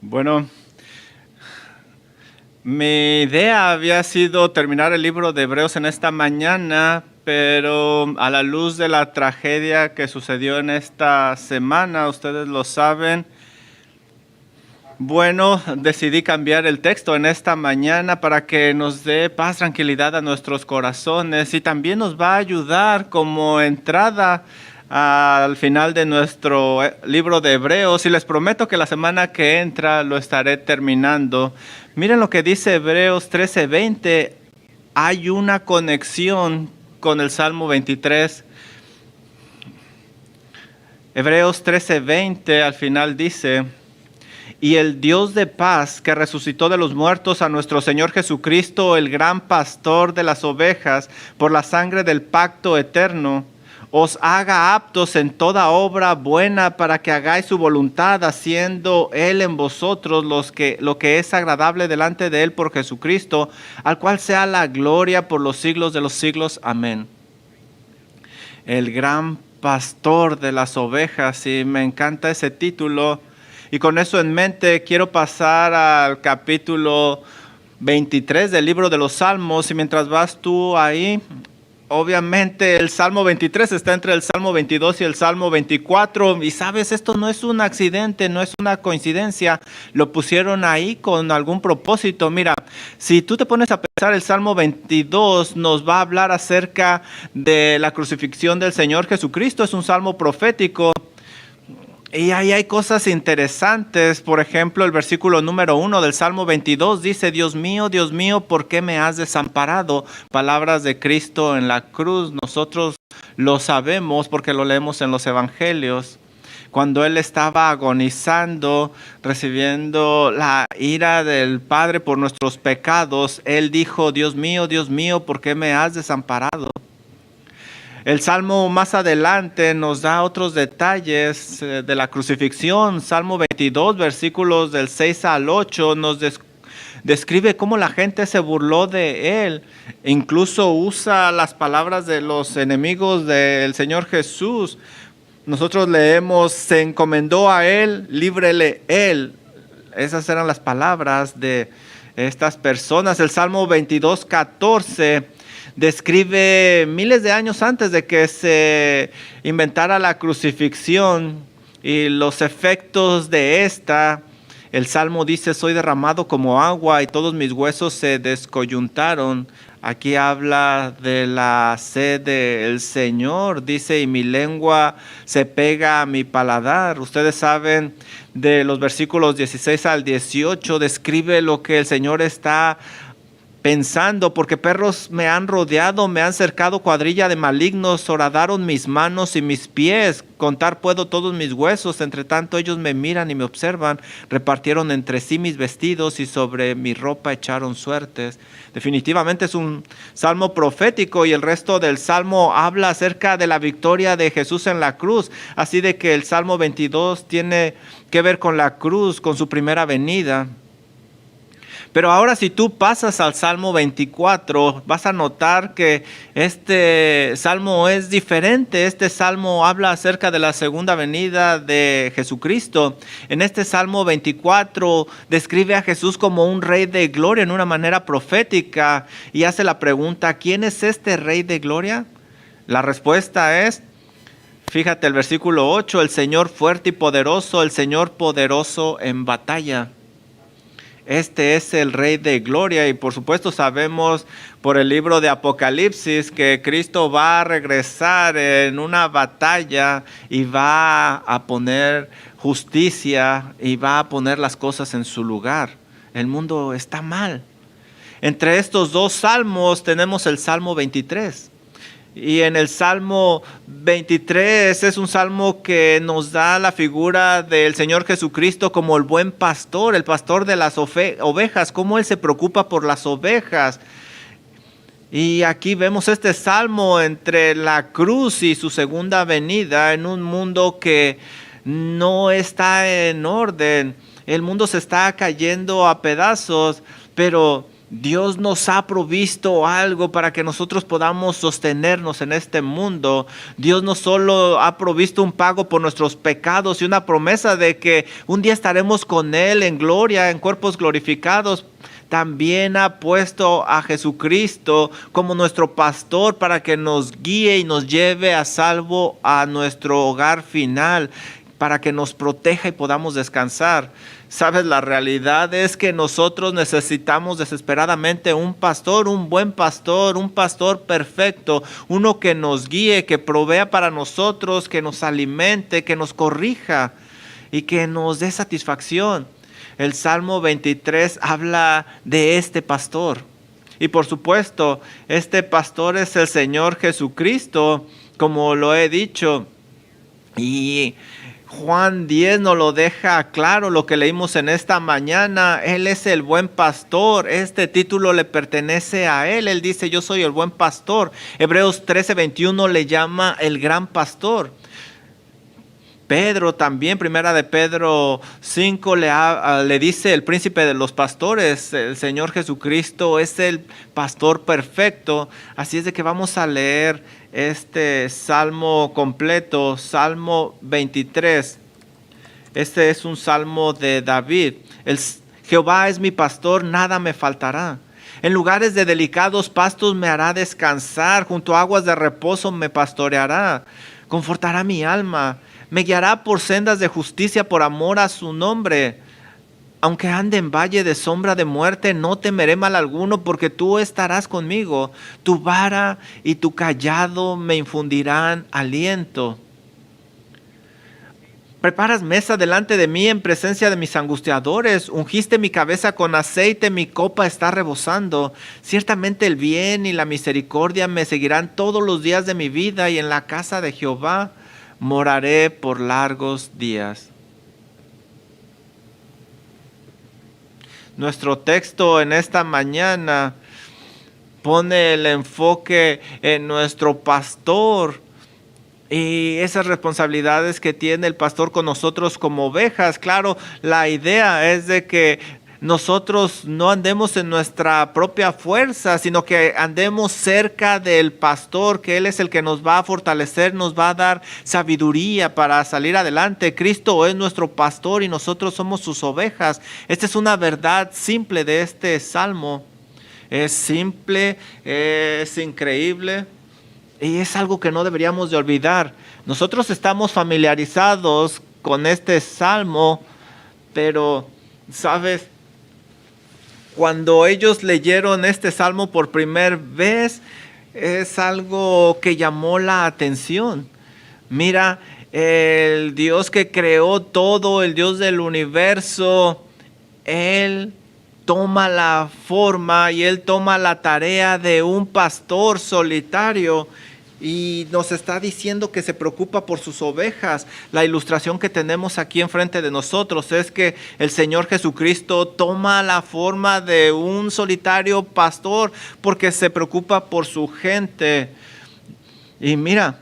Bueno, mi idea había sido terminar el libro de Hebreos en esta mañana, pero a la luz de la tragedia que sucedió en esta semana, ustedes lo saben, bueno, decidí cambiar el texto en esta mañana para que nos dé paz, tranquilidad a nuestros corazones y también nos va a ayudar como entrada al final de nuestro libro de Hebreos, y les prometo que la semana que entra lo estaré terminando. Miren lo que dice Hebreos 13:20. Hay una conexión con el Salmo 23. Hebreos 13:20 al final dice: y el Dios de paz, que resucitó de los muertos a nuestro Señor Jesucristo, el gran pastor de las ovejas, por la sangre del pacto eterno, os haga aptos en toda obra buena para que hagáis su voluntad, haciendo Él en vosotros lo que es agradable delante de Él por Jesucristo, al cual sea la gloria por los siglos de los siglos. Amén. El gran pastor de las ovejas, y me encanta ese título. Y con eso en mente quiero pasar al capítulo 23 del libro de los Salmos. Y mientras vas tú ahí, obviamente el Salmo 23 está entre el Salmo 22 y el Salmo 24. Y sabes, esto no es un accidente, no es una coincidencia. Lo pusieron ahí con algún propósito. Mira, si tú te pones a pensar, el Salmo 22 nos va a hablar acerca de la crucifixión del Señor Jesucristo. Es un salmo profético. Y ahí hay cosas interesantes. Por ejemplo, el versículo número 1 del Salmo 22 dice: Dios mío, ¿por qué me has desamparado? Palabras de Cristo en la cruz. Nosotros lo sabemos porque lo leemos en los evangelios. Cuando Él estaba agonizando, recibiendo la ira del Padre por nuestros pecados, Él dijo: Dios mío, ¿por qué me has desamparado? El Salmo más adelante nos da otros detalles de la crucifixión. Salmo 22, versículos del 6 al 8, nos describe cómo la gente se burló de Él. Incluso usa las palabras de los enemigos del Señor Jesús. Nosotros leemos: se encomendó a Él, líbrele Él. Esas eran las palabras de estas personas. El Salmo 22, 14 describe miles de años antes de que se inventara la crucifixión y los efectos de esta. El Salmo dice: soy derramado como agua y todos mis huesos se descoyuntaron. Aquí habla de la sed del Señor. Dice: y mi lengua se pega a mi paladar. Ustedes saben, de los versículos 16 al 18, describe lo que el Señor está pensando: porque perros me han rodeado, me han cercado cuadrilla de malignos, horadaron mis manos y mis pies, contar puedo todos mis huesos, entre tanto ellos me miran y me observan, repartieron entre sí mis vestidos y sobre mi ropa echaron suertes. Definitivamente es un salmo profético, y el resto del salmo habla acerca de la victoria de Jesús en la cruz, así de que el Salmo 22 tiene que ver con la cruz, con su primera venida. Pero ahora, si tú pasas al Salmo 24, vas a notar que este salmo es diferente. Este salmo habla acerca de la segunda venida de Jesucristo. En este Salmo 24 describe a Jesús como un rey de gloria en una manera profética, y hace la pregunta: ¿quién es este rey de gloria? La respuesta es, fíjate, el versículo 8: el Señor fuerte y poderoso, el Señor poderoso en batalla. Este es el Rey de Gloria, y por supuesto sabemos por el libro de Apocalipsis que Cristo va a regresar en una batalla y va a poner justicia y va a poner las cosas en su lugar. El mundo está mal. Entre estos dos salmos tenemos el Salmo 23. Y en el Salmo 23 es un salmo que nos da la figura del Señor Jesucristo como el buen pastor, el pastor de las ovejas, cómo Él se preocupa por las ovejas. Y aquí vemos este salmo entre la cruz y su segunda venida, en un mundo que no está en orden. El mundo se está cayendo a pedazos, pero Dios nos ha provisto algo para que nosotros podamos sostenernos en este mundo. Dios no solo ha provisto un pago por nuestros pecados y una promesa de que un día estaremos con Él en gloria, en cuerpos glorificados. También ha puesto a Jesucristo como nuestro pastor para que nos guíe y nos lleve a salvo a nuestro hogar final, para que nos proteja y podamos descansar. Sabes, la realidad es que nosotros necesitamos desesperadamente un pastor, un buen pastor, un pastor perfecto, uno que nos guíe, que provea para nosotros, que nos alimente, que nos corrija y que nos dé satisfacción. El Salmo 23 habla de este pastor. Y por supuesto, este pastor es el Señor Jesucristo, como lo he dicho. Y Juan 10 nos lo deja claro, lo que leímos en esta mañana. Él es el buen pastor. Este título le pertenece a Él. Él dice, yo soy el buen pastor. Hebreos 13:21 le llama el gran pastor. Pedro también, primera de Pedro 5, le dice el príncipe de los pastores, el Señor Jesucristo es el pastor perfecto. Así es de que vamos a leer este salmo completo, Salmo 23. Este es un salmo de David. Jehová es mi pastor, nada me faltará. En lugares de delicados pastos me hará descansar, junto a aguas de reposo me pastoreará. Confortará mi alma. Me guiará por sendas de justicia por amor a su nombre. Aunque ande en valle de sombra de muerte, no temeré mal alguno, porque tú estarás conmigo. Tu vara y tu cayado me infundirán aliento. Preparas mesa delante de mí en presencia de mis angustiadores. Ungiste mi cabeza con aceite, mi copa está rebosando. Ciertamente el bien y la misericordia me seguirán todos los días de mi vida, y en la casa de Jehová moraré por largos días. Nuestro texto en esta mañana pone el enfoque en nuestro pastor y esas responsabilidades que tiene el pastor con nosotros como ovejas. Claro, la idea es de que nosotros no andemos en nuestra propia fuerza, sino que andemos cerca del pastor, que Él es el que nos va a fortalecer, nos va a dar sabiduría para salir adelante. Cristo es nuestro pastor y nosotros somos sus ovejas. Esta es una verdad simple de este salmo. Es simple, es increíble y es algo que no deberíamos de olvidar. Nosotros estamos familiarizados con este salmo, pero, ¿sabes? Cuando ellos leyeron este salmo por primera vez, es algo que llamó la atención. Mira, el Dios que creó todo, el Dios del universo, Él toma la forma y Él toma la tarea de un pastor solitario. Y nos está diciendo que se preocupa por sus ovejas. La ilustración que tenemos aquí enfrente de nosotros es que el Señor Jesucristo toma la forma de un solitario pastor porque se preocupa por su gente. Y mira,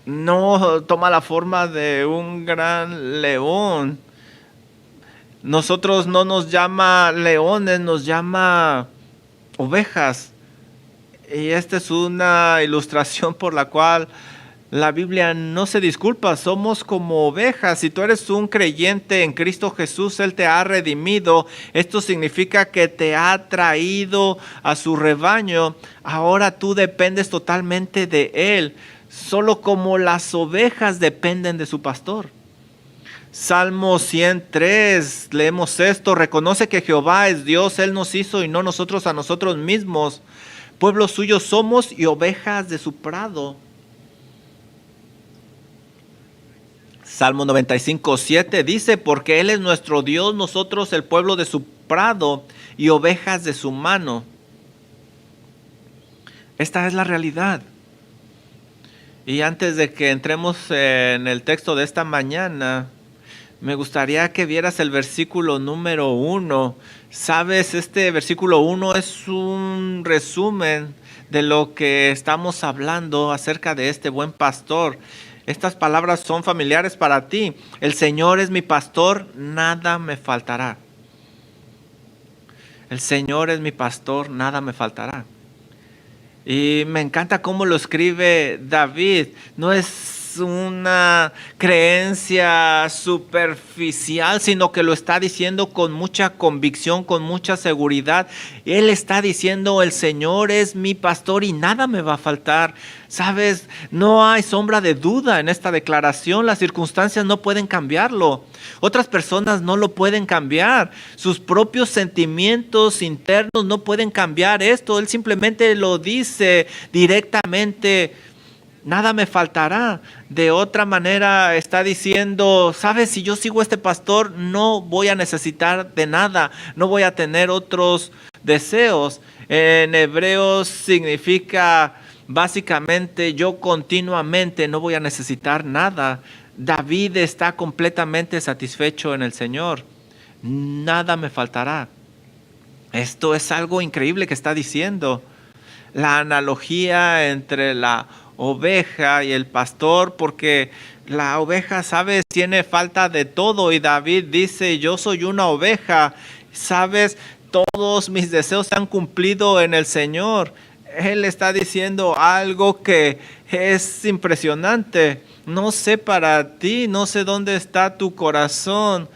no toma la forma de un gran león. Nosotros no nos llama leones, nos llama ovejas. Y esta es una ilustración por la cual la Biblia no se disculpa. Somos como ovejas. Si tú eres un creyente en Cristo Jesús, Él te ha redimido. Esto significa que te ha traído a su rebaño. Ahora tú dependes totalmente de Él. Solo como las ovejas dependen de su pastor. Salmo 103, leemos esto. Reconoce que Jehová es Dios. Él nos hizo y no nosotros a nosotros mismos. Pueblo suyo somos y ovejas de su prado. Salmo 95:7 dice, porque Él es nuestro Dios, nosotros el pueblo de su prado y ovejas de su mano. Esta es la realidad. Y antes de que entremos en el texto de esta mañana, me gustaría que vieras el versículo número 1. Sabes, este versículo 1 es un resumen de lo que estamos hablando acerca de este buen pastor. Estas palabras son familiares para ti. El Señor es mi pastor, nada me faltará. El Señor es mi pastor, nada me faltará. Y me encanta cómo lo escribe David. No es una creencia superficial, sino que lo está diciendo con mucha convicción, con mucha seguridad. Él está diciendo, el Señor es mi pastor y nada me va a faltar. Sabes, no hay sombra de duda en esta declaración. Las circunstancias no pueden cambiarlo. Otras personas no lo pueden cambiar. Sus propios sentimientos internos no pueden cambiar esto. Él simplemente lo dice directamente. Nada me faltará. De otra manera está diciendo, sabes, si yo sigo a este pastor, no voy a necesitar de nada. No voy a tener otros deseos. En hebreo significa básicamente yo continuamente no voy a necesitar nada. David está completamente satisfecho en el Señor. Nada me faltará. Esto es algo increíble que está diciendo. La analogía entre la oveja y el pastor, porque la oveja, sabes, tiene falta de todo, y David dice, yo soy una oveja, sabes, todos mis deseos se han cumplido en el Señor. Él está diciendo algo que es impresionante. No sé para ti, no sé dónde está tu corazón,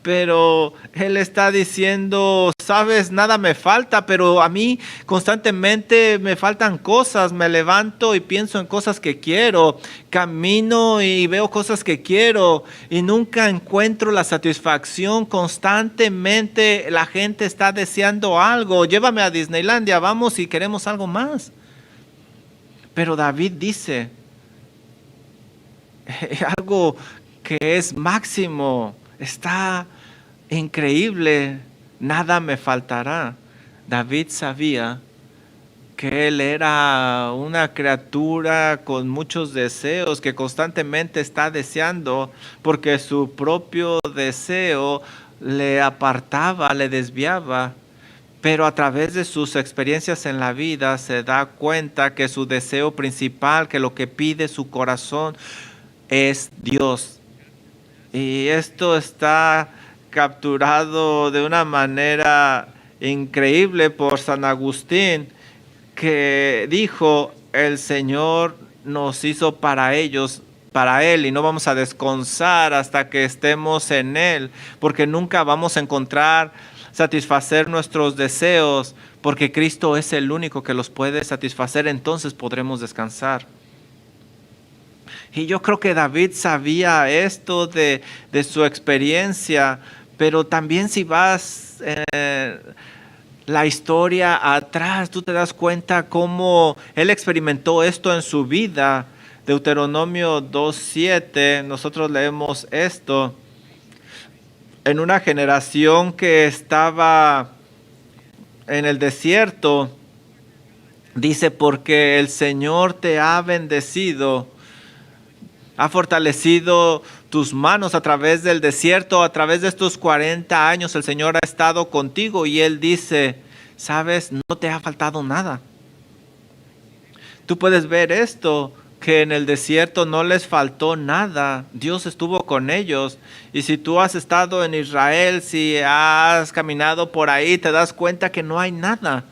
pero Él está diciendo, sabes, nada me falta, pero a mí constantemente me faltan cosas. Me levanto y pienso en cosas que quiero, camino y veo cosas que quiero y nunca encuentro la satisfacción. Constantemente la gente está deseando algo. Llévame a Disneylandia, vamos, y queremos algo más. Pero David dice algo que es máximo, está increíble, nada me faltará. David sabía que él era una criatura con muchos deseos, que constantemente está deseando, porque su propio deseo le apartaba, le desviaba. Pero a través de sus experiencias en la vida se da cuenta que su deseo principal, que lo que pide su corazón es Dios. Y esto está capturado de una manera increíble por San Agustín, que dijo, el Señor nos hizo para ellos, para Él, y no vamos a descansar hasta que estemos en Él, porque nunca vamos a encontrar satisfacer nuestros deseos, porque Cristo es el único que los puede satisfacer. Entonces podremos descansar. Y yo creo que David sabía esto de su experiencia, pero también si vas la historia atrás, tú te das cuenta cómo él experimentó esto en su vida. Deuteronomio 2:7, nosotros leemos esto. En una generación que estaba en el desierto, dice, porque el Señor te ha bendecido, ha fortalecido tus manos a través del desierto, a través de estos 40 años el Señor ha estado contigo, y Él dice, sabes, no te ha faltado nada. Tú puedes ver esto, que en el desierto no les faltó nada. Dios estuvo con ellos. Y si tú has estado en Israel, si has caminado por ahí, te das cuenta que no hay nada.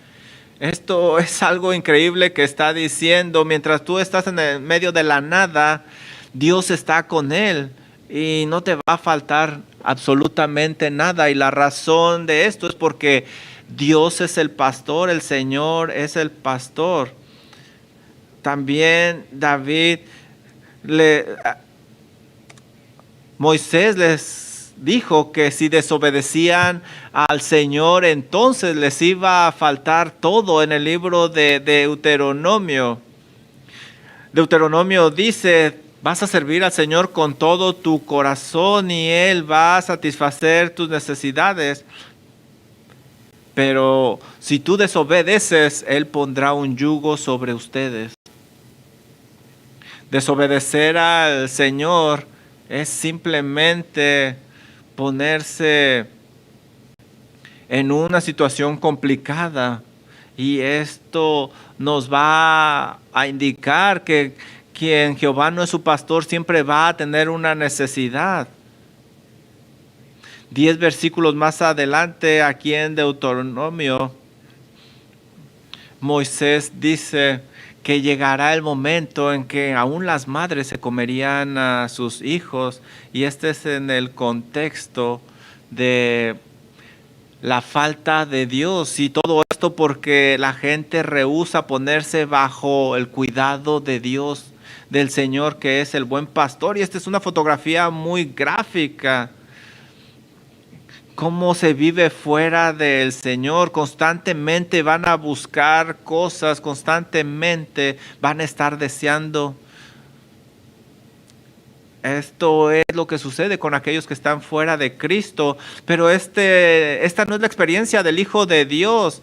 Esto es algo increíble que está diciendo. Mientras tú estás en el medio de la nada, Dios está con él y no te va a faltar absolutamente nada. Y la razón de esto es porque Dios es el pastor, el Señor es el pastor. También Moisés les dijo que si desobedecían al Señor, entonces les iba a faltar todo. En el libro de Deuteronomio. Deuteronomio dice, vas a servir al Señor con todo tu corazón y Él va a satisfacer tus necesidades. Pero si tú desobedeces, Él pondrá un yugo sobre ustedes. Desobedecer al Señor es simplemente ponerse en una situación complicada, y esto nos va a indicar que quien Jehová no es su pastor siempre va a tener una necesidad. 10 versículos más adelante, aquí en Deuteronomio, Moisés dice que llegará el momento en que aún las madres se comerían a sus hijos, y este es en el contexto de la falta de Dios, y todo esto porque la gente rehúsa ponerse bajo el cuidado de Dios, del Señor, que es el buen pastor. Y esta es una fotografía muy gráfica, cómo se vive fuera del Señor. Constantemente van a buscar cosas, constantemente van a estar deseando. Esto es lo que sucede con aquellos que están fuera de Cristo. Pero esta no es la experiencia del Hijo de Dios.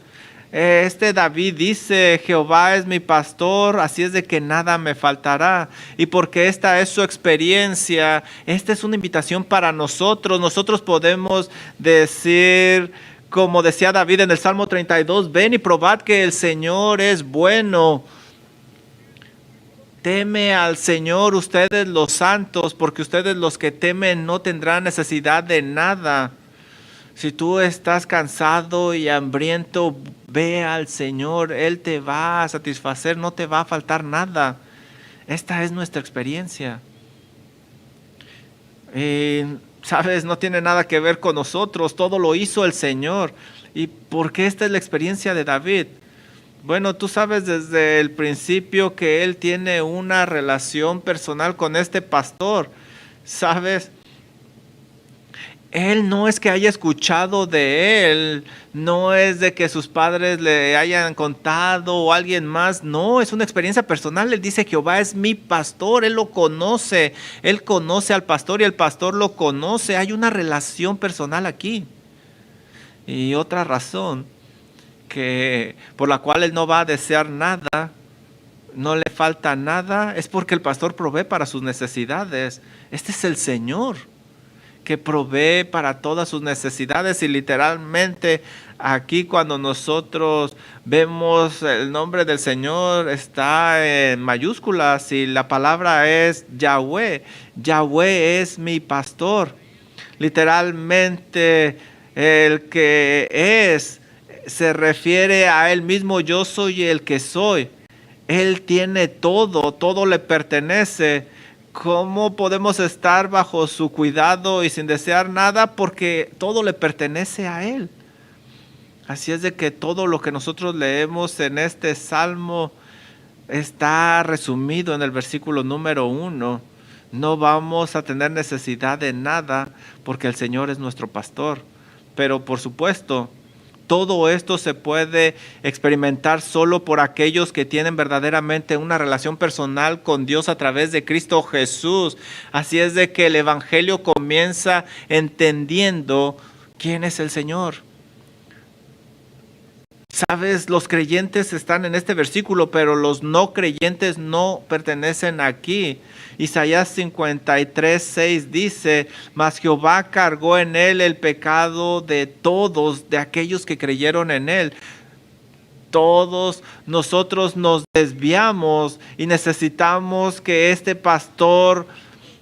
David dice: Jehová es mi pastor, así es de que nada me faltará. Y porque esta es su experiencia, esta es una invitación para nosotros. Nosotros podemos decir, como decía David en el Salmo 32, ven y probad que el Señor es bueno. Teme al Señor ustedes los santos, porque ustedes los que temen no tendrán necesidad de nada. Si tú estás cansado y hambriento, ve al Señor, Él te va a satisfacer, no te va a faltar nada. Esta es nuestra experiencia. Sabes, no tiene nada que ver con nosotros, todo lo hizo el Señor. ¿Y por qué esta es la experiencia de David? Bueno, tú sabes desde el principio que él tiene una relación personal con este pastor. ¿Sabes? Él no es que haya escuchado de él, no es de que sus padres le hayan contado o alguien más, no, es una experiencia personal. Él dice: Jehová es mi pastor, él lo conoce, él conoce al pastor y el pastor lo conoce. Hay una relación personal aquí. Y otra razón por la cual él no va a desear nada, no le falta nada, es porque el pastor provee para sus necesidades. Este es el Señor que provee para todas sus necesidades. Y literalmente aquí, cuando nosotros vemos el nombre del Señor, está en mayúsculas, y la palabra es Yahweh. Yahweh es mi pastor. Literalmente el que es se refiere a él mismo: yo soy el que soy. Él tiene todo, todo le pertenece. ¿Cómo podemos estar bajo su cuidado y sin desear nada? Porque todo le pertenece a él. Así es de que todo lo que nosotros leemos en este salmo está resumido en el versículo número 1. No vamos a tener necesidad de nada porque el Señor es nuestro pastor. Pero por supuesto, todo esto se puede experimentar solo por aquellos que tienen verdaderamente una relación personal con Dios a través de Cristo Jesús. Así es de que el Evangelio comienza entendiendo quién es el Señor. Sabes, los creyentes están en este versículo, pero los no creyentes no pertenecen aquí. Isaías 53:6 dice: mas Jehová cargó en él el pecado de todos, de aquellos que creyeron en él. Todos nosotros nos desviamos y necesitamos que este pastor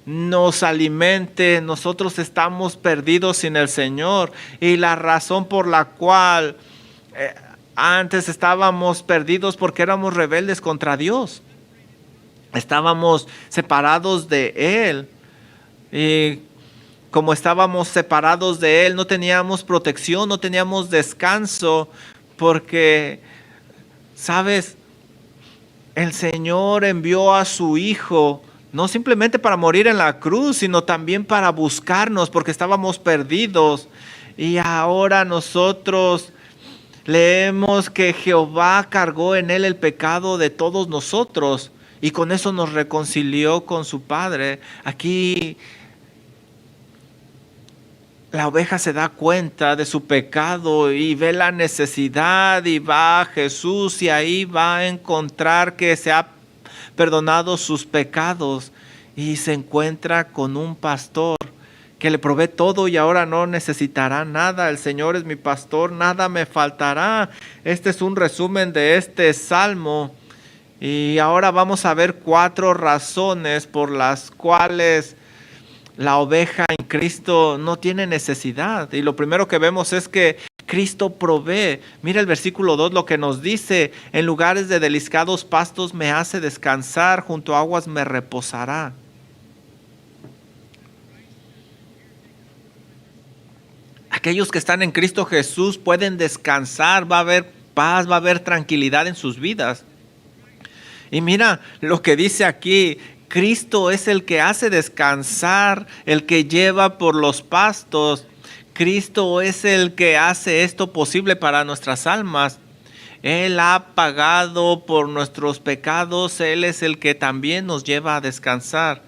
nos alimente. Nosotros estamos perdidos sin el Señor, y la razón por la cual antes estábamos perdidos porque éramos rebeldes contra Dios. Estábamos separados de Él. Y como estábamos separados de Él, no teníamos protección, no teníamos descanso. Porque, ¿sabes? El Señor envió a su Hijo no simplemente para morir en la cruz, sino también para buscarnos, porque estábamos perdidos. Y ahora nosotros leemos que Jehová cargó en él el pecado de todos nosotros, y con eso nos reconcilió con su Padre. Aquí la oveja se da cuenta de su pecado y ve la necesidad, y va a Jesús, y ahí va a encontrar que se ha perdonado sus pecados, y se encuentra con un pastor que le provee todo y ahora no necesitará nada. El Señor es mi pastor, nada me faltará. Este es un resumen de este salmo. Y ahora vamos a ver 4 razones por las cuales La oveja en Cristo no tiene necesidad. Y lo primero que vemos es que Cristo provee. Mira el versículo 2 lo que nos dice: en lugares de delicados pastos me hace descansar, junto a aguas me reposará. Aquellos que están en Cristo Jesús pueden descansar, va a haber paz, va a haber tranquilidad en sus vidas. Y mira lo que dice aquí: Cristo es el que hace descansar, el que lleva por los pastos. Cristo es el que hace esto posible para nuestras almas. Él ha pagado por nuestros pecados. Él es el que también nos lleva a descansar.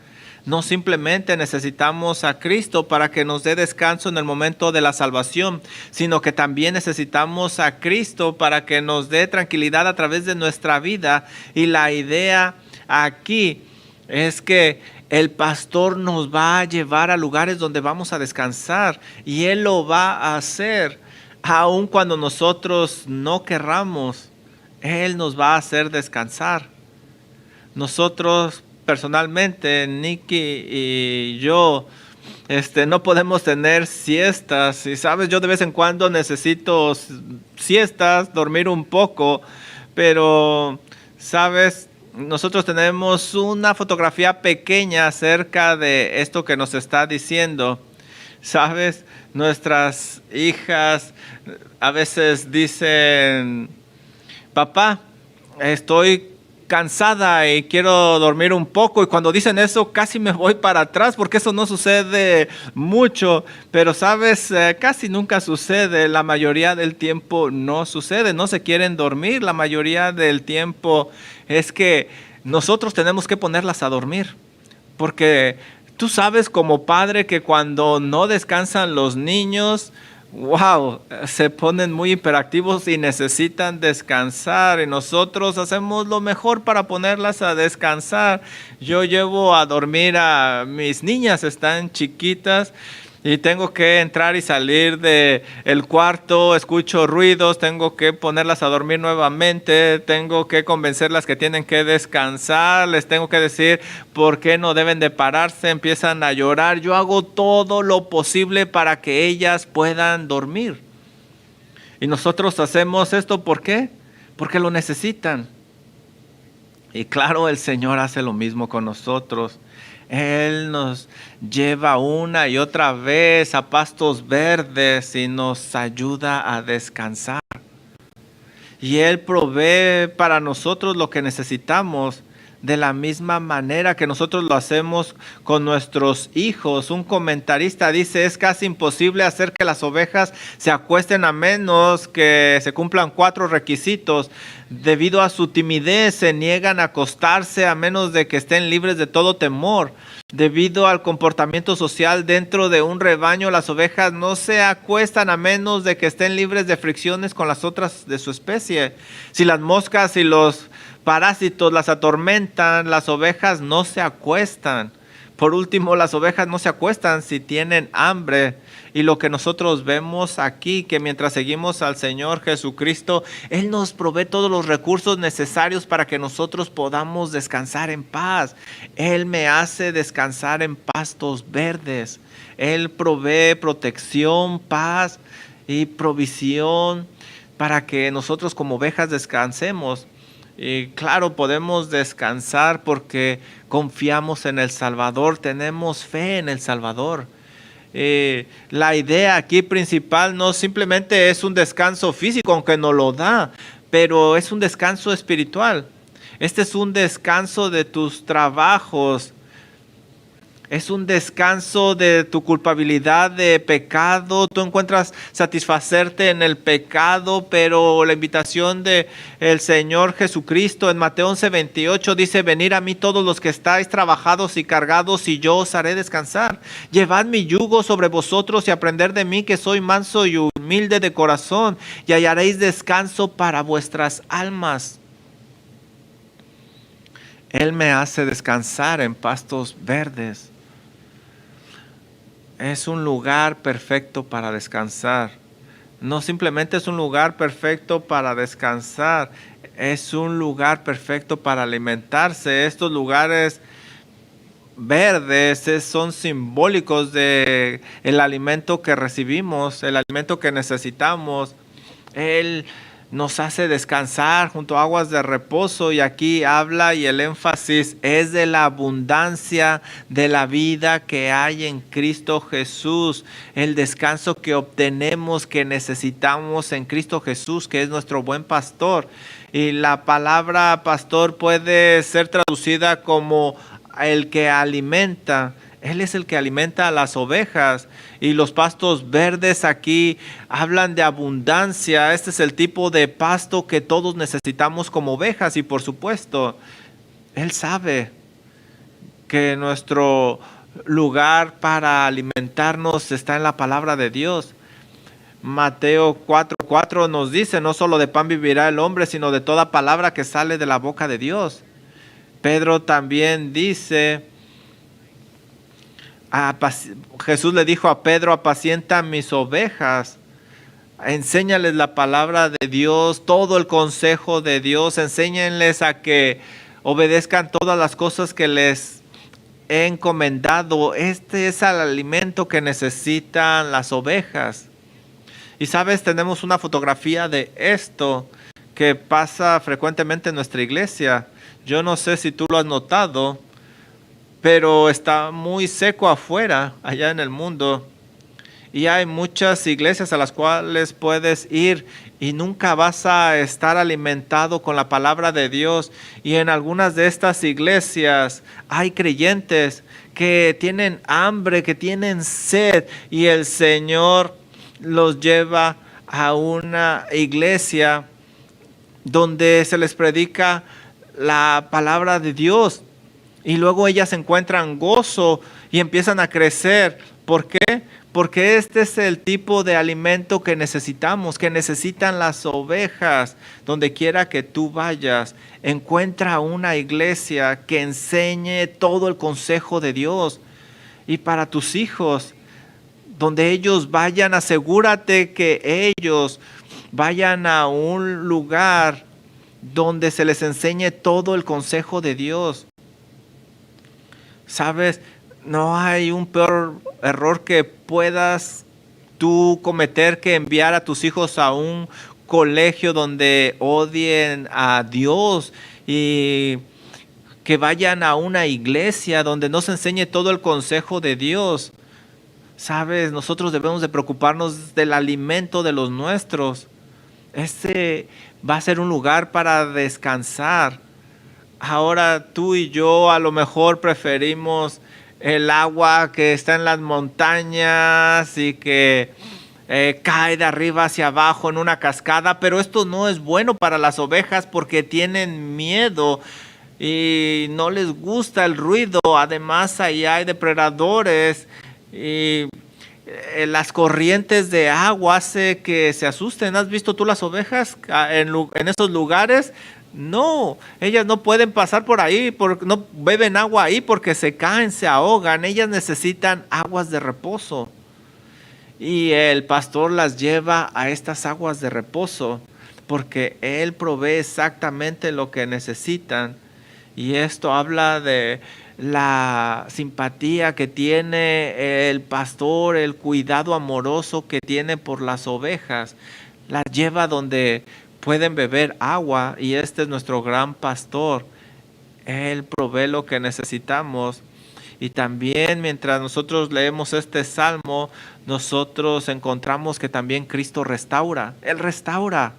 No simplemente necesitamos a Cristo para que nos dé descanso en el momento de la salvación, sino que también necesitamos a Cristo para que nos dé tranquilidad a través de nuestra vida. Y la idea aquí es que el pastor nos va a llevar a lugares donde vamos a descansar, y Él lo va a hacer aun cuando nosotros no querramos. Él nos va a hacer descansar. Nosotros personalmente, Nicky y yo, no podemos tener siestas. Y sabes, yo de vez en cuando necesito siestas, dormir un poco, pero sabes, nosotros tenemos una fotografía pequeña acerca de esto que nos está diciendo. Sabes, nuestras hijas a veces dicen: papá, estoy cansada y quiero dormir un poco. Y cuando dicen eso, casi me voy para atrás, porque eso no sucede mucho. Pero sabes, casi nunca sucede. La mayoría del tiempo no sucede. No se quieren dormir. La mayoría del tiempo es que nosotros tenemos que ponerlas a dormir. Porque tú sabes como padre que cuando no descansan los niños, wow, se ponen muy hiperactivos y necesitan descansar, y nosotros hacemos lo mejor para ponerlas a descansar. Yo llevo a dormir a mis niñas, están chiquitas, y tengo que entrar y salir del cuarto, escucho ruidos, tengo que ponerlas a dormir nuevamente, tengo que convencerlas que tienen que descansar, les tengo que decir por qué no deben de pararse, empiezan a llorar. Yo hago todo lo posible para que ellas puedan dormir. Y nosotros hacemos esto, ¿por qué? Porque lo necesitan. Y claro, el Señor hace lo mismo con nosotros. Él nos lleva una y otra vez a pastos verdes y nos ayuda a descansar. Y Él provee para nosotros lo que necesitamos de la misma manera que nosotros lo hacemos con nuestros hijos. Un comentarista dice: es casi imposible hacer que las ovejas se acuesten a menos que se cumplan 4 requisitos. Debido a su timidez se niegan a acostarse a menos de que estén libres de todo temor. Debido al comportamiento social dentro de un rebaño, las ovejas no se acuestan a menos de que estén libres de fricciones con las otras de su especie. Si las moscas y los parásitos las atormentan, las ovejas no se acuestan. Por último, las ovejas no se acuestan si tienen hambre. Y lo que nosotros vemos aquí, que mientras seguimos al Señor Jesucristo, Él nos provee todos los recursos necesarios para que nosotros podamos descansar en paz. Él me hace descansar en pastos verdes. Él provee protección, paz y provisión para que nosotros como ovejas descansemos. Y claro, podemos descansar porque confiamos en el Salvador, tenemos fe en el Salvador. La idea aquí principal no simplemente es un descanso físico, aunque nos lo da, pero es un descanso espiritual. Este es un descanso de tus trabajos. Es un descanso de tu culpabilidad de pecado. Tú encuentras satisfacerte en el pecado, pero la invitación de el Señor Jesucristo en Mateo 11:28 dice: venid a mí todos los que estáis trabajados y cargados, y yo os haré descansar. Llevad mi yugo sobre vosotros y aprended de mí, que soy manso y humilde de corazón, y hallaréis descanso para vuestras almas. Él me hace descansar en pastos verdes. Es un lugar perfecto para descansar. No simplemente es un lugar perfecto para descansar, es un lugar perfecto para alimentarse. Estos lugares verdes son simbólicos de el alimento que recibimos, el alimento que necesitamos. Él nos hace descansar junto a aguas de reposo, y aquí habla y el énfasis es de la abundancia de la vida que hay en Cristo Jesús, el descanso que obtenemos, que necesitamos en Cristo Jesús, que es nuestro buen pastor. Y la palabra pastor puede ser traducida como el que alimenta. Él es el que alimenta a las ovejas, y los pastos verdes aquí hablan de abundancia. Este es el tipo de pasto que todos necesitamos como ovejas, y por supuesto, Él sabe que nuestro lugar para alimentarnos está en la palabra de Dios. Mateo 4:4 nos dice: no solo de pan vivirá el hombre, sino de toda palabra que sale de la boca de Dios. Pedro también dice, Jesús le dijo a Pedro: apacienta mis ovejas, enséñales la palabra de Dios, todo el consejo de Dios, enséñenles a que obedezcan todas las cosas que les he encomendado. Este es el alimento que necesitan las ovejas. Y sabes, tenemos una fotografía de esto que pasa frecuentemente en nuestra iglesia. Yo no sé si tú lo has notado, pero está muy seco afuera, allá en el mundo. Y hay muchas iglesias a las cuales puedes ir y nunca vas a estar alimentado con la palabra de Dios. Y en algunas de estas iglesias hay creyentes que tienen hambre, que tienen sed, y el Señor los lleva a una iglesia donde se les predica la palabra de Dios, y luego ellas encuentran gozo y empiezan a crecer. ¿Por qué? Porque este es el tipo de alimento que necesitamos, que necesitan las ovejas. Donde quiera que tú vayas, encuentra una iglesia que enseñe todo el consejo de Dios. Y para tus hijos, donde ellos vayan, asegúrate que ellos vayan a un lugar donde se les enseñe todo el consejo de Dios. Sabes, no hay un peor error que puedas tú cometer que enviar a tus hijos a un colegio donde odien a Dios, y que vayan a una iglesia donde no se enseñe todo el consejo de Dios. Sabes, nosotros debemos de preocuparnos del alimento de los nuestros. Este va a ser un lugar para descansar. Ahora tú y yo a lo mejor preferimos el agua que está en las montañas y que cae de arriba hacia abajo en una cascada, pero esto no es bueno para las ovejas porque tienen miedo y no les gusta el ruido. Además, ahí hay depredadores, y las corrientes de agua hace que se asusten. ¿Has visto tú las ovejas en esos lugares? No, ellas no pueden pasar por ahí, no beben agua ahí porque se caen, se ahogan. Ellas necesitan aguas de reposo, y el pastor las lleva a estas aguas de reposo porque Él provee exactamente lo que necesitan. Y esto habla de la simpatía que tiene el pastor, el cuidado amoroso que tiene por las ovejas. Las lleva donde pueden beber agua, y este es nuestro gran pastor. Él provee lo que necesitamos. Y también mientras nosotros leemos este salmo, nosotros encontramos que también Cristo restaura. Él restaura.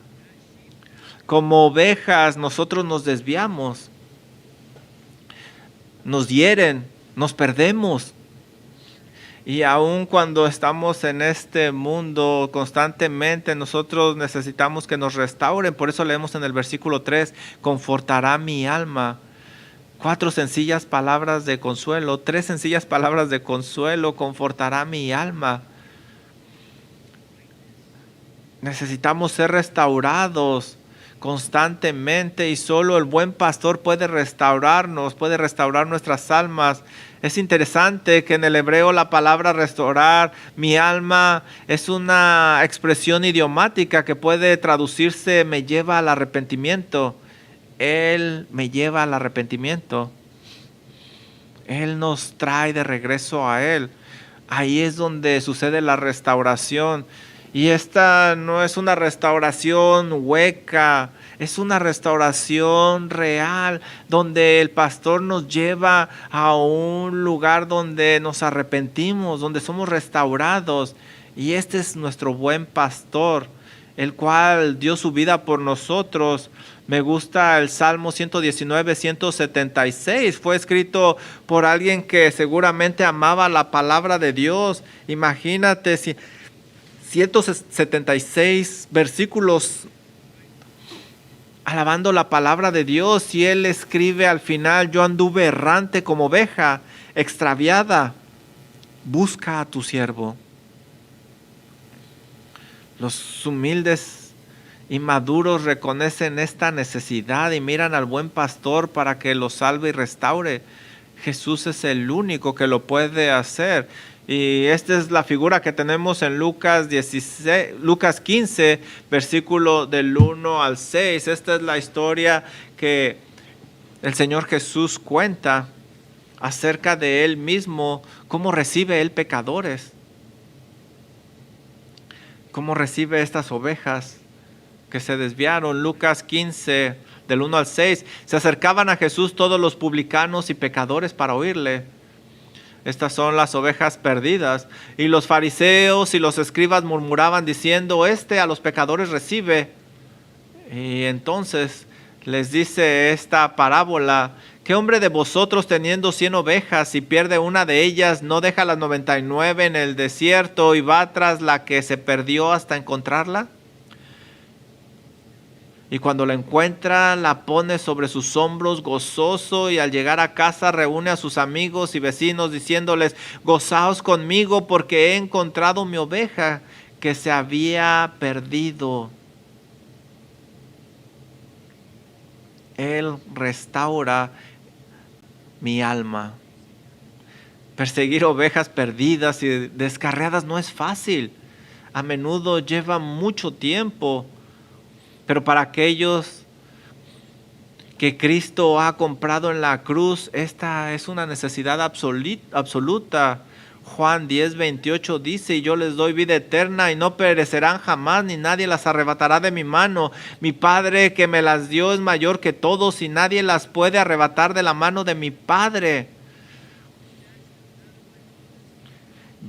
Como ovejas nosotros nos desviamos, nos hieren, nos perdemos. Y aun cuando estamos en este mundo constantemente, nosotros necesitamos que nos restauren. Por eso leemos en el versículo 3, confortará mi alma. 4 sencillas palabras de consuelo, 3 sencillas palabras de consuelo, confortará mi alma. Necesitamos ser restaurados constantemente, y solo el buen pastor puede restaurarnos, puede restaurar nuestras almas. Es interesante que en el hebreo la palabra restaurar mi alma es una expresión idiomática que puede traducirse me lleva al arrepentimiento. Él me lleva al arrepentimiento. Él nos trae de regreso a Él. Ahí es donde sucede la restauración. Y esta no es una restauración hueca, es una restauración real, donde el pastor nos lleva a un lugar donde nos arrepentimos, donde somos restaurados. Y este es nuestro buen pastor, el cual dio su vida por nosotros. Me gusta el Salmo 119, 176. Fue escrito por alguien que seguramente amaba la palabra de Dios. Imagínate si 176 versículos alabando la palabra de Dios, y él escribe al final: yo anduve errante como oveja, extraviada, busca a tu siervo. Los humildes y maduros reconocen esta necesidad y miran al buen pastor para que los salve y restaure. Jesús es el único que lo puede hacer. Y esta es la figura que tenemos en Lucas 15, versículo del 1 al 6. Esta es la historia que el Señor Jesús cuenta acerca de Él mismo, cómo recibe Él pecadores, cómo recibe estas ovejas que se desviaron. Lucas 15, del 1 al 6. Se acercaban a Jesús todos los publicanos y pecadores para oírle. Estas son las ovejas perdidas. Y los fariseos y los escribas murmuraban diciendo: este a los pecadores recibe. Y entonces les dice esta parábola: ¿qué hombre de vosotros, teniendo 100 ovejas, y pierde una de ellas, no deja las 99 en el desierto y va tras la que se perdió hasta encontrarla? Y cuando la encuentra, la pone sobre sus hombros gozoso, y al llegar a casa reúne a sus amigos y vecinos diciéndoles: gozaos conmigo porque he encontrado mi oveja que se había perdido. Él restaura mi alma. Perseguir ovejas perdidas y descarriadas no es fácil. A menudo lleva mucho tiempo. Pero para aquellos que Cristo ha comprado en la cruz, esta es una necesidad absoluta. Juan 10, 28 dice: y yo les doy vida eterna y no perecerán jamás, ni nadie las arrebatará de mi mano. Mi Padre que me las dio es mayor que todos, y nadie las puede arrebatar de la mano de mi Padre.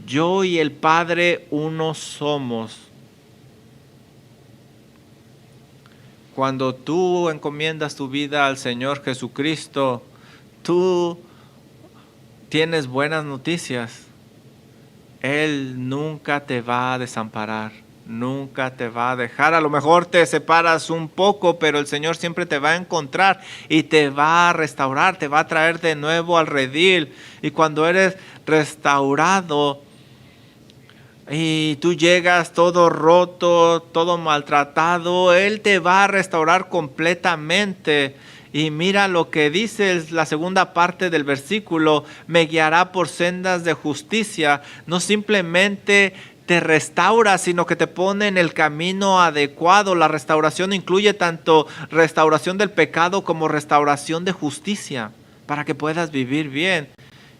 Yo y el Padre uno somos. Cuando tú encomiendas tu vida al Señor Jesucristo, tú tienes buenas noticias. Él nunca te va a desamparar, nunca te va a dejar. A lo mejor te separas un poco, pero el Señor siempre te va a encontrar y te va a restaurar, te va a traer de nuevo al redil. Y cuando eres restaurado, y tú llegas todo roto, todo maltratado, Él te va a restaurar completamente. Y mira lo que dice la segunda parte del versículo: me guiará por sendas de justicia. No simplemente te restaura, sino que te pone en el camino adecuado. La restauración incluye tanto restauración del pecado como restauración de justicia, para que puedas vivir bien.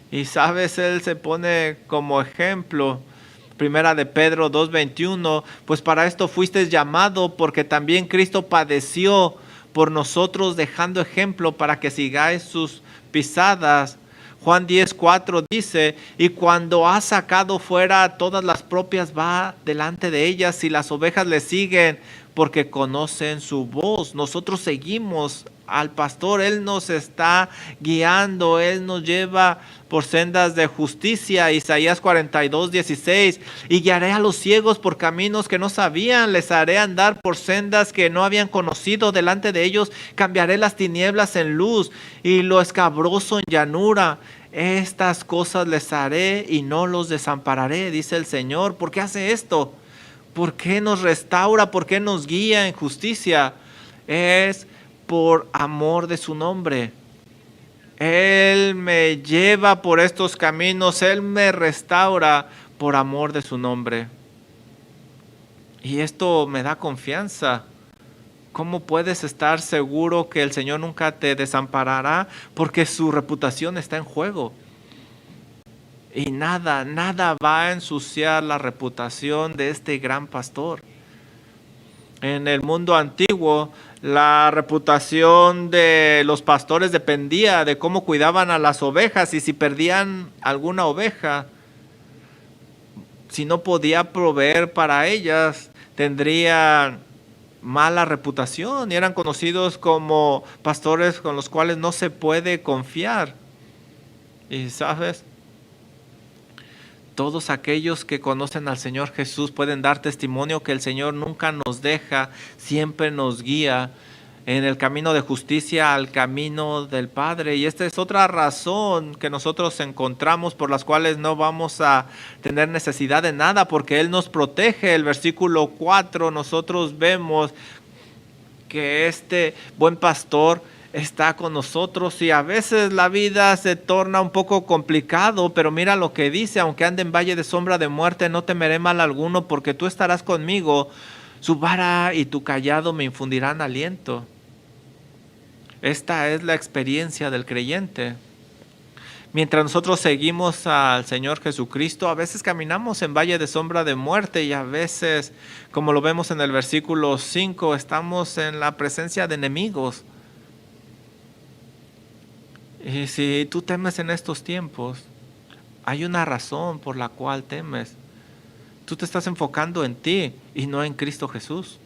Y sabes, Él se pone como ejemplo. Primera de Pedro 2:21, pues para esto fuisteis llamado, porque también Cristo padeció por nosotros, dejando ejemplo para que sigáis sus pisadas. Juan 10:4 dice: y cuando ha sacado fuera todas las propias, va delante de ellas, y las ovejas le siguen porque conocen su voz. Nosotros seguimos al pastor, Él nos está guiando, Él nos lleva por sendas de justicia. Isaías 42:16, y guiaré a los ciegos por caminos que no sabían, les haré andar por sendas que no habían conocido. Delante de ellos cambiaré las tinieblas en luz y lo escabroso en llanura. Estas cosas les haré y no los desampararé, dice el Señor. ¿Por qué hace esto? ¿Por qué nos restaura? ¿Por qué nos guía en justicia? Es por amor de su nombre. Él me lleva por estos caminos, Él me restaura por amor de su nombre. Y esto me da confianza. ¿Cómo puedes estar seguro que el Señor nunca te desamparará? Porque su reputación está en juego. Y nada va a ensuciar la reputación de este gran pastor. En el mundo antiguo, la reputación de los pastores dependía de cómo cuidaban a las ovejas, y si perdían alguna oveja, si no podía proveer para ellas, tendrían mala reputación y eran conocidos como pastores con los cuales no se puede confiar. Y sabes, todos aquellos que conocen al Señor Jesús pueden dar testimonio que el Señor nunca nos deja, siempre nos guía en el camino de justicia, al camino del Padre. Y esta es otra razón que nosotros encontramos por las cuales no vamos a tener necesidad de nada, porque Él nos protege. El versículo 4, nosotros vemos que este buen pastor está con nosotros, y a veces la vida se torna un poco complicado, pero mira lo que dice: aunque ande en valle de sombra de muerte, no temeré mal alguno, porque tú estarás conmigo, su vara y tu cayado me infundirán aliento. Esta es la experiencia del creyente. Mientras nosotros seguimos al Señor Jesucristo, a veces caminamos en valle de sombra de muerte, y a veces, como lo vemos en el versículo 5, estamos en la presencia de enemigos. Y si tú temes en estos tiempos, hay una razón por la cual temes. Tú te estás enfocando en ti y no en Cristo Jesús.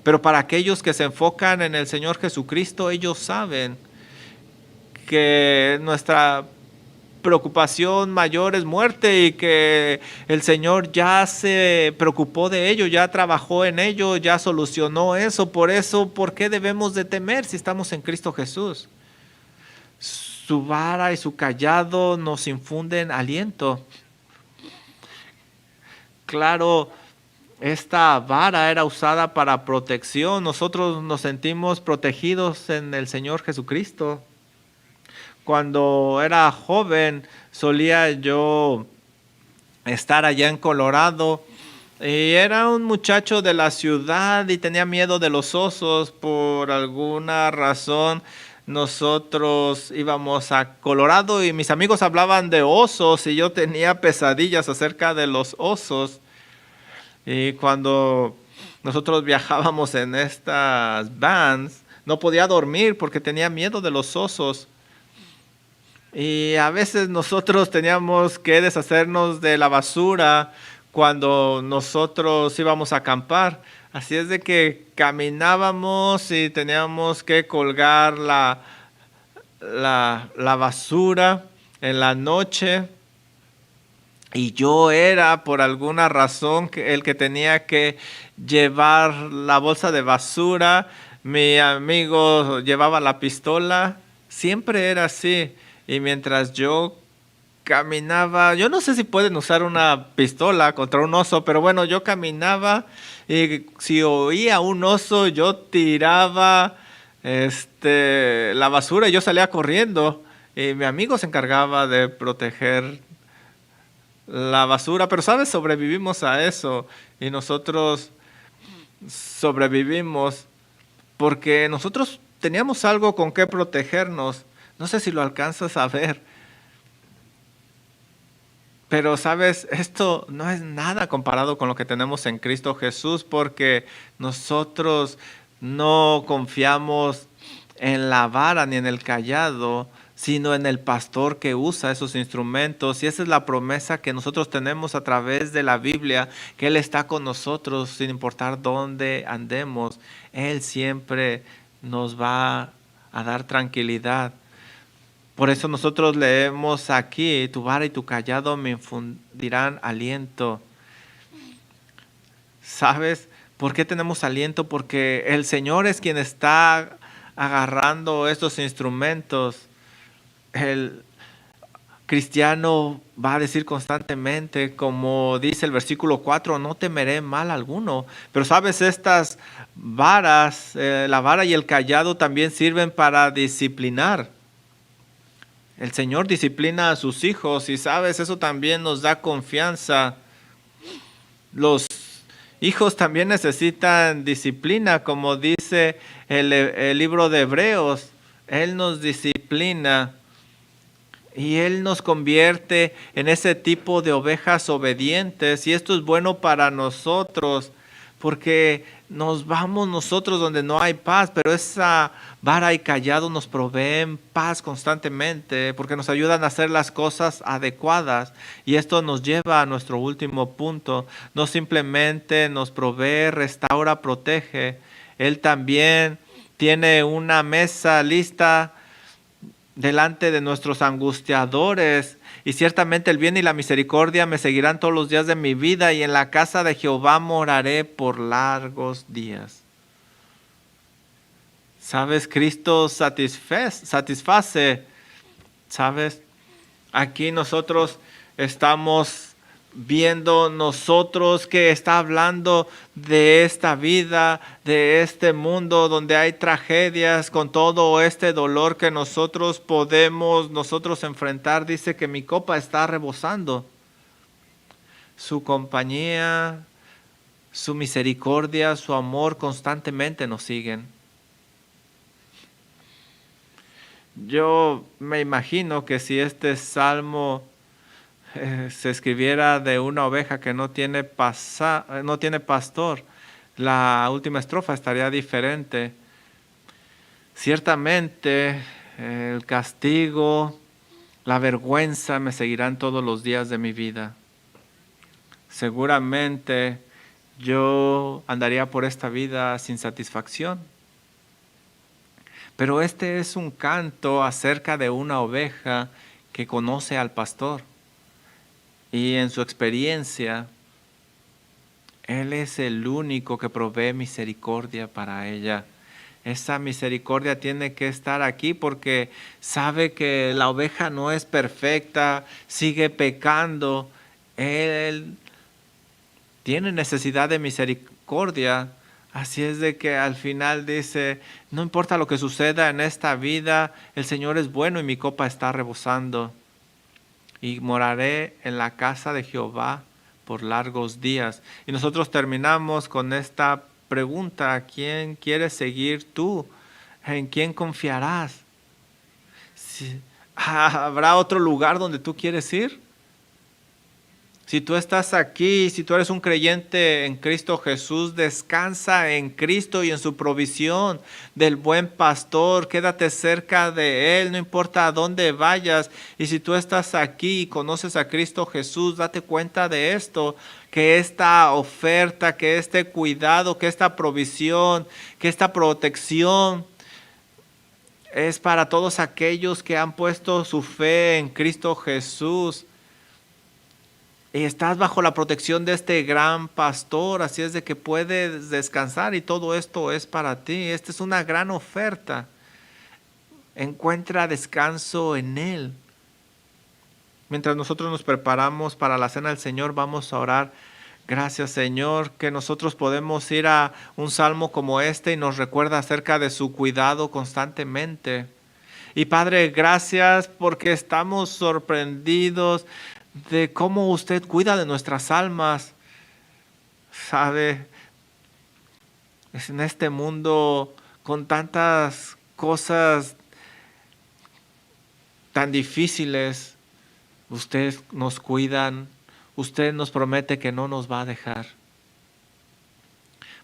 Pero para aquellos que se enfocan en el Señor Jesucristo, ellos saben que nuestra preocupación mayor es muerte, y que el Señor ya se preocupó de ello, ya trabajó en ello, ya solucionó eso. Por eso, ¿por qué debemos de temer si estamos en Cristo Jesús? Su vara y su cayado nos infunden aliento. Claro, esta vara era usada para protección. Nosotros nos sentimos protegidos en el Señor Jesucristo. Cuando era joven, solía yo estar allá en Colorado, y era un muchacho de la ciudad y tenía miedo de los osos. Por alguna razón, nosotros íbamos a Colorado y mis amigos hablaban de osos, y yo tenía pesadillas acerca de los osos. Y cuando nosotros viajábamos en estas vans, no podía dormir porque tenía miedo de los osos. Y a veces nosotros teníamos que deshacernos de la basura cuando nosotros íbamos a acampar. Así es de que caminábamos y teníamos que colgar la basura en la noche. Y yo era, por alguna razón, el que tenía que llevar la bolsa de basura. Mi amigo llevaba la pistola. Siempre era así. Y mientras yo caminaba, yo no sé si pueden usar una pistola contra un oso, pero bueno, yo caminaba, y si oía un oso, yo tiraba la basura y yo salía corriendo. Y mi amigo se encargaba de proteger la basura, pero sabes, sobrevivimos a eso, y nosotros sobrevivimos porque nosotros teníamos algo con qué protegernos. No sé si lo alcanzas a ver, pero sabes, esto no es nada comparado con lo que tenemos en Cristo Jesús, porque nosotros no confiamos en la vara ni en el cayado, sino en el pastor que usa esos instrumentos. Y esa es la promesa que nosotros tenemos a través de la Biblia, que Él está con nosotros sin importar dónde andemos. Él siempre nos va a dar tranquilidad. Por eso nosotros leemos aquí: tu vara y tu cayado me infundirán aliento. ¿Sabes por qué tenemos aliento? Porque el Señor es quien está agarrando estos instrumentos. El cristiano va a decir constantemente, como dice el versículo 4, no temeré mal alguno. Pero sabes, estas varas, la vara y el cayado también sirven para disciplinar. El Señor disciplina a sus hijos, y sabes, eso también nos da confianza. Los hijos también necesitan disciplina, como dice el libro de Hebreos. Él nos disciplina. Y Él nos convierte en ese tipo de ovejas obedientes. Y esto es bueno para nosotros, porque nos vamos nosotros donde no hay paz, pero esa vara y callado nos proveen paz constantemente, porque nos ayudan a hacer las cosas adecuadas. Y esto nos lleva a nuestro último punto. No simplemente nos provee, restaura, protege. Él también tiene una mesa lista delante de nuestros angustiadores, y ciertamente el bien y la misericordia me seguirán todos los días de mi vida, y en la casa de Jehová moraré por largos días. ¿Sabes? Cristo satisface. ¿Sabes? Aquí nosotros estamos viendo nosotros que está hablando de esta vida, de este mundo donde hay tragedias, con todo este dolor que nosotros podemos enfrentar. Dice que mi copa está rebosando. Su compañía, su misericordia, su amor constantemente nos siguen. Yo me imagino que si este salmo se escribiera de una oveja que no tiene pastor, la última estrofa estaría diferente. Ciertamente el castigo, la vergüenza me seguirán todos los días de mi vida. Seguramente yo andaría por esta vida sin satisfacción. Pero este es un canto acerca de una oveja que conoce al pastor. Y en su experiencia, Él es el único que provee misericordia para ella. Esa misericordia tiene que estar aquí porque sabe que la oveja no es perfecta, sigue pecando. Él tiene necesidad de misericordia. Así es de que al final dice, no importa lo que suceda en esta vida, el Señor es bueno y mi copa está rebosando. Y moraré en la casa de Jehová por largos días. Y nosotros terminamos con esta pregunta: ¿a quién quieres seguir tú? ¿En quién confiarás? ¿Habrá otro lugar donde tú quieres ir? Si tú estás aquí, si tú eres un creyente en Cristo Jesús, descansa en Cristo y en su provisión del buen pastor. Quédate cerca de Él, no importa a dónde vayas. Y si tú estás aquí y conoces a Cristo Jesús, date cuenta de esto, que esta oferta, que este cuidado, que esta provisión, que esta protección es para todos aquellos que han puesto su fe en Cristo Jesús. Y estás bajo la protección de este gran pastor, así es de que puedes descansar y todo esto es para ti. Esta es una gran oferta. Encuentra descanso en Él. Mientras nosotros nos preparamos para la cena del Señor, vamos a orar. Gracias, Señor, que nosotros podemos ir a un salmo como este y nos recuerda acerca de su cuidado constantemente. Y Padre, gracias porque estamos sorprendidos de cómo usted cuida de nuestras almas. Sabe, es en este mundo con tantas cosas tan difíciles, usted nos cuida, usted nos promete que no nos va a dejar.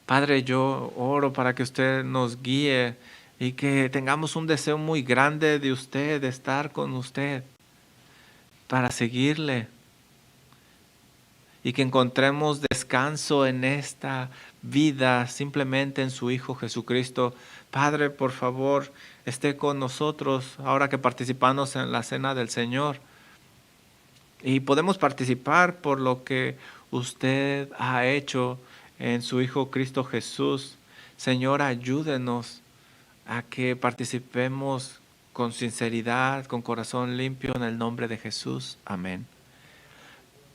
Padre, yo oro para que usted nos guíe y que tengamos un deseo muy grande de usted, de estar con usted, para seguirle. Y que encontremos descanso en esta vida, simplemente en su Hijo Jesucristo. Padre, por favor, esté con nosotros ahora que participamos en la cena del Señor. Y podemos participar por lo que usted ha hecho en su Hijo Cristo Jesús. Señor, ayúdenos a que participemos con sinceridad, con corazón limpio, en el nombre de Jesús. Amén.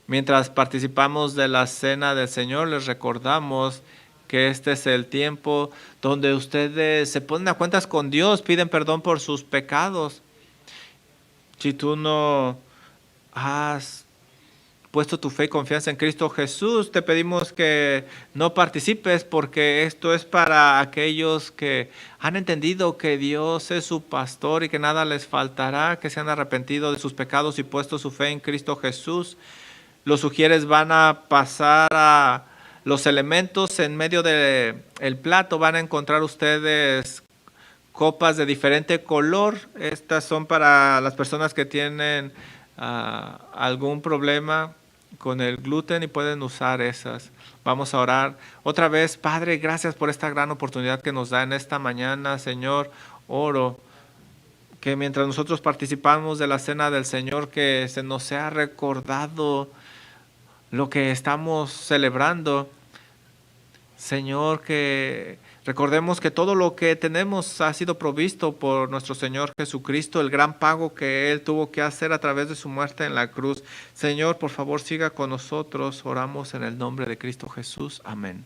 Mientras participamos de la cena del Señor, les recordamos que este es el tiempo donde ustedes se ponen a cuentas con Dios, piden perdón por sus pecados. Si tú no has puesto tu fe y confianza en Cristo Jesús, te pedimos que no participes, porque esto es para aquellos que han entendido que Dios es su pastor y que nada les faltará, que se han arrepentido de sus pecados y puesto su fe en Cristo Jesús. Los sugieres van a pasar a los elementos en medio del plato. Van a encontrar ustedes copas de diferente color. Estas son para las personas que tienen algún problema con el gluten y pueden usar esas. Vamos a orar. Otra vez, Padre, gracias por esta gran oportunidad que nos da en esta mañana, Señor. Oro que mientras nosotros participamos de la cena del Señor, que se nos sea recordado lo que estamos celebrando. Señor, que recordemos que todo lo que tenemos ha sido provisto por nuestro Señor Jesucristo, el gran pago que Él tuvo que hacer a través de su muerte en la cruz. Señor, por favor, siga con nosotros. Oramos en el nombre de Cristo Jesús. Amén.